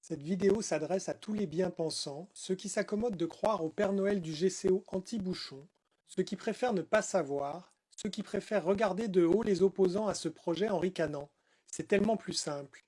Cette vidéo s'adresse à tous les bien-pensants, ceux qui s'accommodent de croire au Père Noël du GCO anti-bouchon, ceux qui préfèrent ne pas savoir, ceux qui préfèrent regarder de haut les opposants à ce projet en ricanant. C'est tellement plus simple.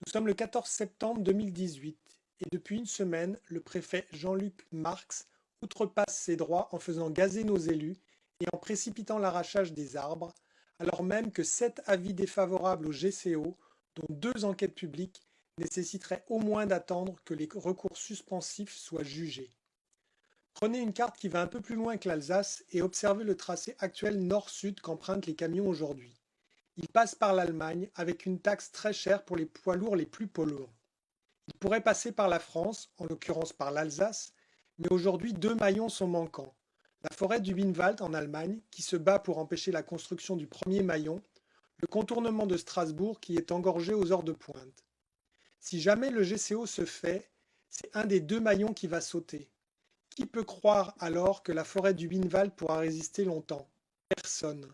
Nous sommes le 14 septembre 2018 et depuis une semaine, le préfet Jean-Luc Marx outrepasse ses droits en faisant gazer nos élus et en précipitant l'arrachage des arbres, alors même que 7 avis défavorables au GCO, dont 2 enquêtes publiques, nécessiteraient au moins d'attendre que les recours suspensifs soient jugés. Prenez une carte qui va un peu plus loin que l'Alsace et observez le tracé actuel nord-sud qu'empruntent les camions aujourd'hui. Ils passent par l'Allemagne avec une taxe très chère pour les poids lourds les plus polluants. Ils pourraient passer par la France, en l'occurrence par l'Alsace, mais aujourd'hui 2 maillons sont manquants. La forêt du Winwald en Allemagne, qui se bat pour empêcher la construction du premier maillon, le contournement de Strasbourg qui est engorgé aux heures de pointe. Si jamais le GCO se fait, c'est un des 2 maillons qui va sauter. Qui peut croire alors que la forêt du Winwald pourra résister longtemps? Personne.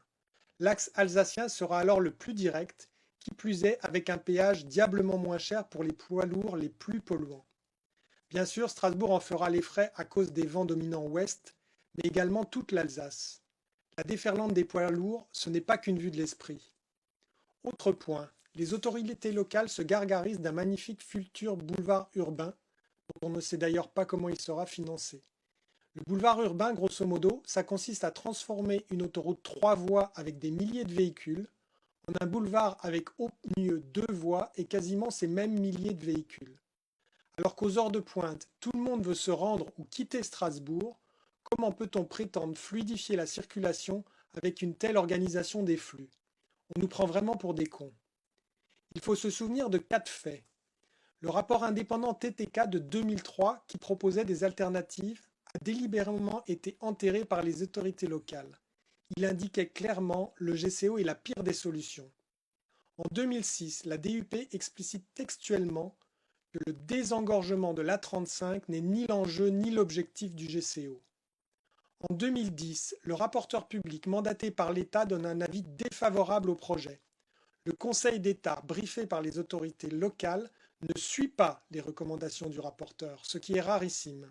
L'axe alsacien sera alors le plus direct, qui plus est avec un péage diablement moins cher pour les poids lourds les plus polluants. Bien sûr, Strasbourg en fera les frais à cause des vents dominants ouest, mais également toute l'Alsace. La déferlante des poids lourds, ce n'est pas qu'une vue de l'esprit. Autre point, les autorités locales se gargarisent d'un magnifique futur boulevard urbain, dont on ne sait d'ailleurs pas comment il sera financé. Le boulevard urbain, grosso modo, ça consiste à transformer une autoroute 3 voies avec des milliers de véhicules en un boulevard avec au mieux 2 voies et quasiment ces mêmes milliers de véhicules. Alors qu'aux heures de pointe, tout le monde veut se rendre ou quitter Strasbourg, comment peut-on prétendre fluidifier la circulation avec une telle organisation des flux? On nous prend vraiment pour des cons. Il faut se souvenir de 4 faits. Le rapport indépendant TTK de 2003 qui proposait des alternatives a délibérément été enterré par les autorités locales. Il indiquait clairement le GCO est la pire des solutions. En 2006, la DUP explicite textuellement que le désengorgement de l'A35 n'est ni l'enjeu ni l'objectif du GCO. En 2010, le rapporteur public mandaté par l'État donne un avis défavorable au projet. Le Conseil d'État, briefé par les autorités locales, ne suit pas les recommandations du rapporteur, ce qui est rarissime.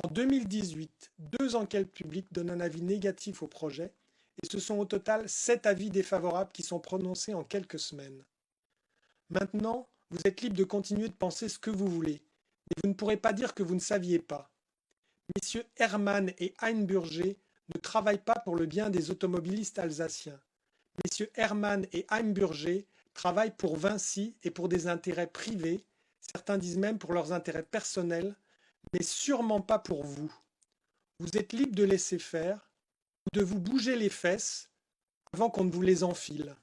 En 2018, 2 enquêtes publiques donnent un avis négatif au projet et ce sont au total 7 avis défavorables qui sont prononcés en quelques semaines. Maintenant, vous êtes libre de continuer de penser ce que vous voulez, mais vous ne pourrez pas dire que vous ne saviez pas. Messieurs Hermann et Heimburger ne travaillent pas pour le bien des automobilistes alsaciens. Messieurs Hermann et Heimburger travaillent pour Vinci et pour des intérêts privés, certains disent même pour leurs intérêts personnels, mais sûrement pas pour vous. Vous êtes libre de laisser faire ou de vous bouger les fesses avant qu'on ne vous les enfile.